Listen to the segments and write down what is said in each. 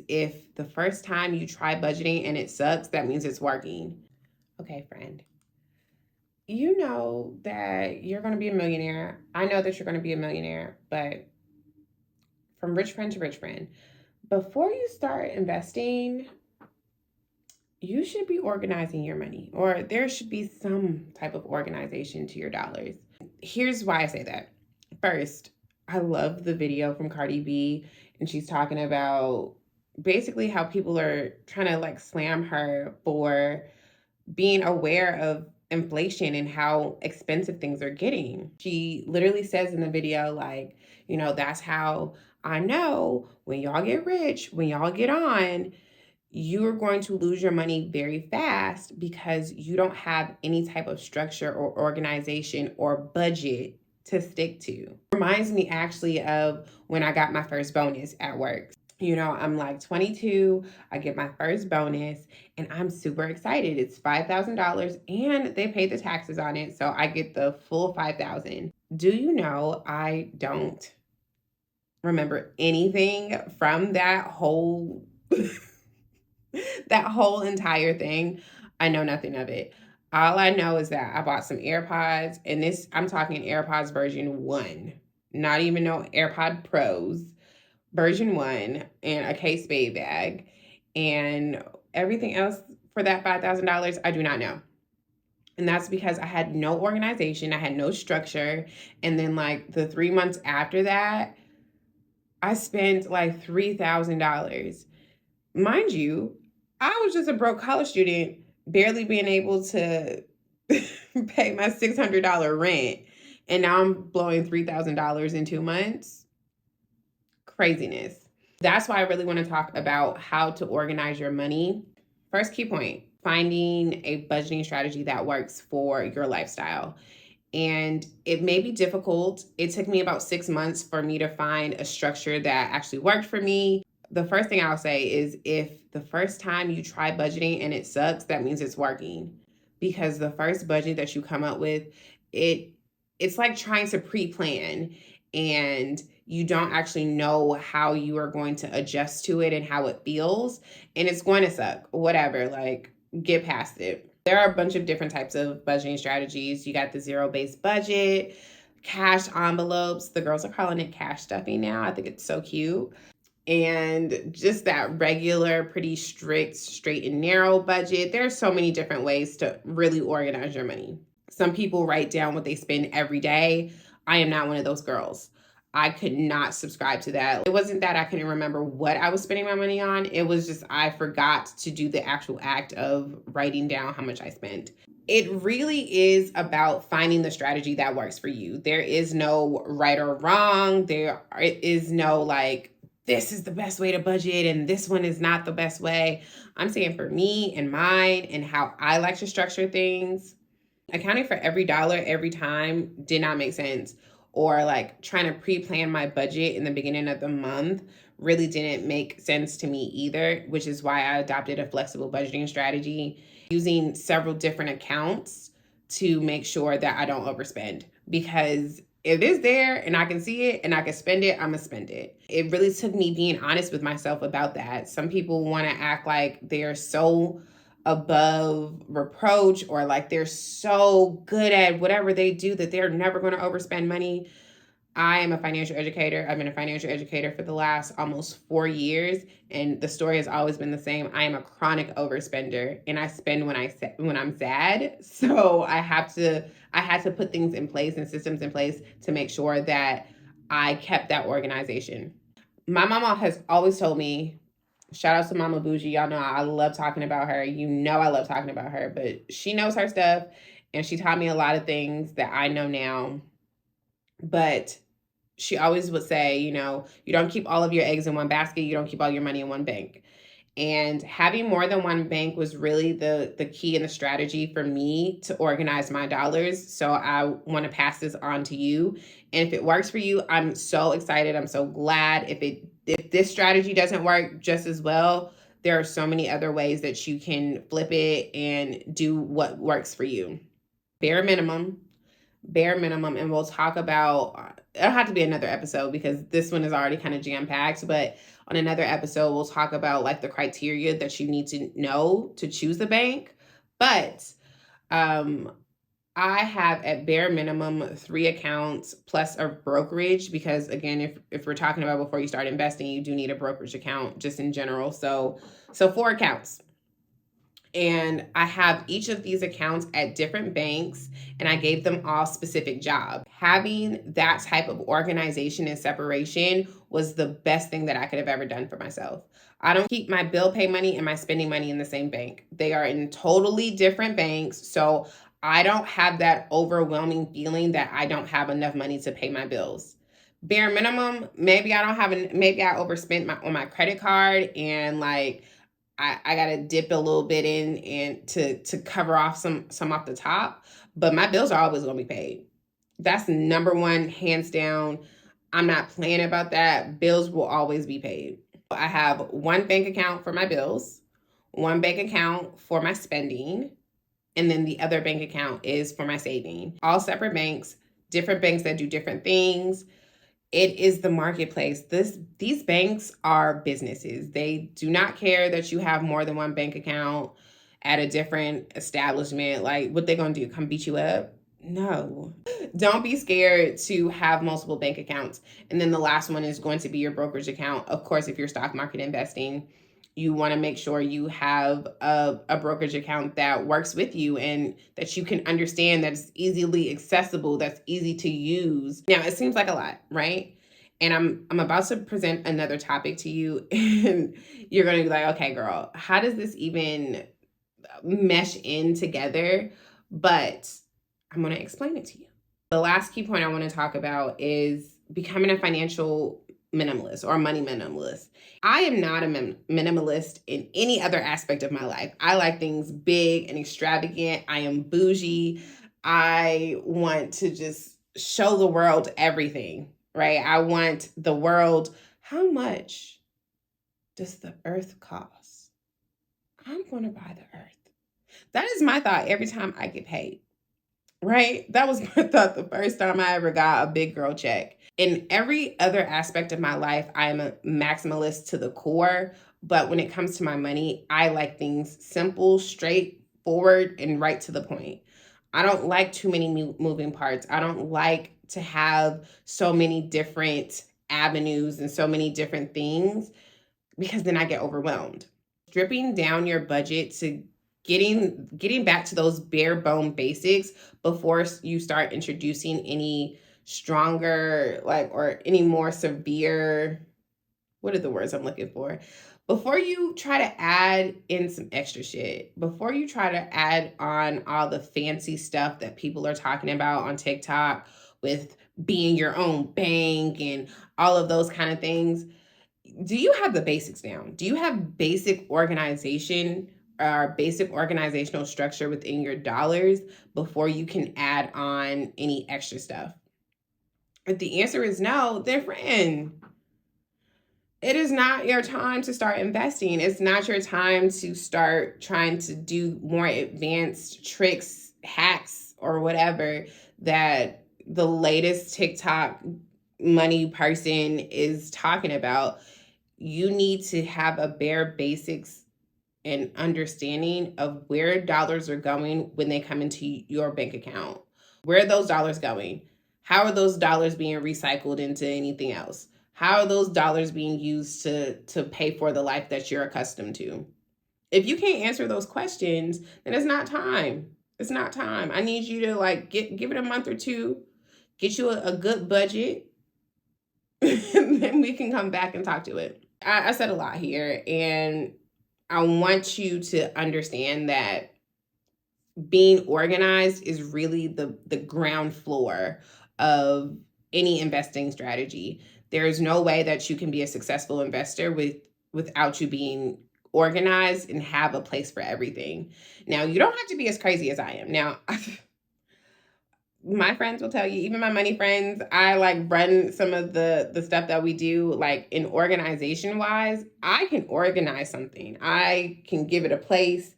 if the first time you try budgeting and it sucks, that means it's working. Okay, friend. You know that you're going to be a millionaire. I know that you're going to be a millionaire, but from rich friend to rich friend, before you start investing, you should be organizing your money, or there should be some type of organization to your dollars. Here's why I say that. First, I love the video from Cardi B, and she's talking about basically how people are trying to like slam her for being aware of inflation and how expensive things are getting. She literally says in the video, like, that's how I know when y'all get rich, when y'all get on, you're going to lose your money very fast because you don't have any type of structure or organization or budget to stick to. Reminds me actually of when I got my first bonus at work. I'm like 22, I get my first bonus, and I'm super excited. It's $5,000 and they pay the taxes on it, so I get the full 5,000. Do you know I don't remember anything from that whole that whole entire thing? I know nothing of it. All I know is that I bought some AirPods, and I'm talking AirPods version 1, not even no AirPod Pros, version 1, and a Kate Spade bag, and everything else for that $5,000, I do not know. And that's because I had no organization, I had no structure. And then like the 3 months after that, I spent like $3,000. Mind you, I was just a broke college student, barely being able to pay my $600 rent. And now I'm blowing $3,000 in 2 months. Craziness. That's why I really want to talk about how to organize your money. First key point, finding a budgeting strategy that works for your lifestyle. And it may be difficult. It took me about 6 months for me to find a structure that actually worked for me. The first thing I'll say is if the first time you try budgeting and it sucks, that means it's working. Because the first budget that you come up with, it's like trying to pre-plan, and you don't actually know how you are going to adjust to it and how it feels, and it's going to suck. Whatever, like, get past it. There are a bunch of different types of budgeting strategies. You got the zero-based budget, cash envelopes. The girls are calling it cash stuffing now. I think it's so cute. And just that regular, pretty strict, straight and narrow budget. There's so many different ways to really organize your money. Some people write down what they spend every day. I am not one of those girls. I could not subscribe to that. It wasn't that I couldn't remember what I was spending my money on. It was just I forgot to do the actual act of writing down how much I spent. It really is about finding the strategy that works for you. There is no right or wrong. There is no like, this is the best way to budget and this one is not the best way. I'm saying for me and mine and how I like to structure things, accounting for every dollar every time did not make sense. Or like trying to pre-plan my budget in the beginning of the month really didn't make sense to me either, which is why I adopted a flexible budgeting strategy using several different accounts to make sure that I don't overspend. Because if it's there and I can see it and I can spend it, I'm gonna spend it. It really took me being honest with myself about that. Some people want to act like they're so above reproach or like they're so good at whatever they do that they're never going to overspend money. I am a financial educator. I've been a financial educator for the last almost 4 years, and the story has always been the same. I am a chronic overspender, and I spend when I'm sad. So I had to put things in place and systems in place to make sure that I kept that organization. My mama has always told me, shout out to Mama Bougie. Y'all know I love talking about her. I love talking about her, but she knows her stuff, and she taught me a lot of things that I know now. But she always would say, you don't keep all of your eggs in one basket. You don't keep all your money in one bank. And having more than one bank was really the key and the strategy for me to organize my dollars. So I want to pass this on to you. And if it works for you, I'm so excited. I'm so glad. If this strategy doesn't work just as well, there are so many other ways that you can flip it and do what works for you. Bare minimum, and we'll talk about it'll have to be another episode because this one is already kind of jam-packed, but on another episode, we'll talk about like the criteria that you need to know to choose a bank. But um, I have at bare minimum 3 accounts plus a brokerage because again, if we're talking about before you start investing, you do need a brokerage account just in general. So 4 accounts. And I have each of these accounts at different banks and I gave them all specific jobs. Having that type of organization and separation was the best thing that I could have ever done for myself. I don't keep my bill pay money and my spending money in the same bank. They are in totally different banks. So I don't have that overwhelming feeling that I don't have enough money to pay my bills. Bare minimum, maybe I overspent on my credit card and like I gotta dip a little bit in and to cover off some off the top, but my bills are always gonna be paid. That's number one, hands down. I'm not playing about that. Bills will always be paid. I have one bank account for my bills, one bank account for my spending, and then the other bank account is for my saving. All separate banks, different banks that do different things. It is the marketplace. These banks are businesses. They do not care that you have more than one bank account at a different establishment. Like, what they gonna do? Come beat you up? No. Don't be scared to have multiple bank accounts. And then the last one is going to be your brokerage account. Of course, if you're stock market investing, you want to make sure you have a brokerage account that works with you and that you can understand, that's easily accessible, that's easy to use. Now, it seems like a lot, right? And I'm about to present another topic to you and you're going to be like, okay, girl, how does this even mesh in together? But I'm going to explain it to you. The last key point I want to talk about is becoming a financial minimalist or money minimalist. I am not a minimalist in any other aspect of my life. I like things big and extravagant. I am bougie. I want to just show the world everything, right? I want the world, how much does the earth cost? I'm going to buy the earth. That is my thought every time I get paid, right? That was my thought the first time I ever got a big girl check. In every other aspect of my life, I am a maximalist to the core. But when it comes to my money, I like things simple, straightforward, and right to the point. I don't like too many moving parts. I don't like to have so many different avenues and so many different things because then I get overwhelmed. Stripping down your budget to getting back to those bare bone basics before you start introducing any stronger or any more severe, what are the words I'm looking for? Before you try to add in some extra shit, before you try to add on all the fancy stuff that people are talking about on TikTok with being your own bank and all of those kind of things, do you have the basics down? Do you have basic organization or basic organizational structure within your dollars before you can add on any extra stuff? If the answer is no, then friend, it is not your time to start investing. It's not your time to start trying to do more advanced tricks, hacks, or whatever that the latest TikTok money person is talking about. You need to have a bare basics and understanding of where dollars are going when they come into your bank account. Where are those dollars going? How are those dollars being recycled into anything else? How are those dollars being used to pay for the life that you're accustomed to? If you can't answer those questions, then it's not time. It's not time. I need you to give it a month or two, get you a good budget, and then we can come back and talk to it. I said a lot here, and I want you to understand that being organized is really the ground floor of any investing strategy. There is no way that you can be a successful investor without you being organized and have a place for everything. Now, you don't have to be as crazy as I am. Now, my friends will tell you, even my money friends, I run some of the stuff that we do in organization wise. I can organize something. I can give it a place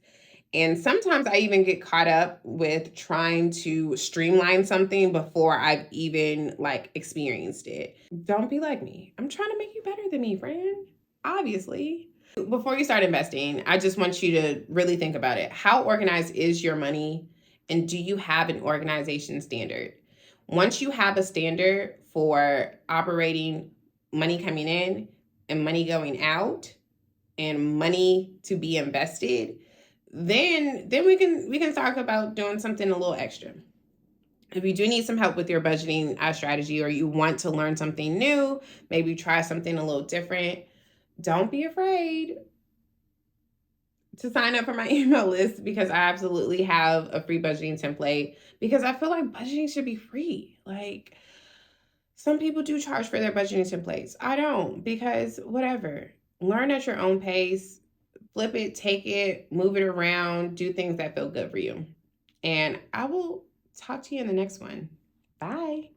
And sometimes I even get caught up with trying to streamline something before I've even like experienced it. Don't be like me. I'm trying to make you better than me, friend. Obviously. Before you start investing, I just want you to really think about it. How organized is your money? And do you have an organization standard? Once you have a standard for operating money coming in and money going out and money to be invested, then we can talk about doing something a little extra. If you do need some help with your budgeting strategy, or you want to learn something new, maybe try something a little different, don't be afraid to sign up for my email list, because I absolutely have a free budgeting template, because I feel like budgeting should be free. Like, some people do charge for their budgeting templates. I don't, because whatever. Learn at your own pace, flip it, take it, move it around, do things that feel good for you. And I will talk to you in the next one. Bye.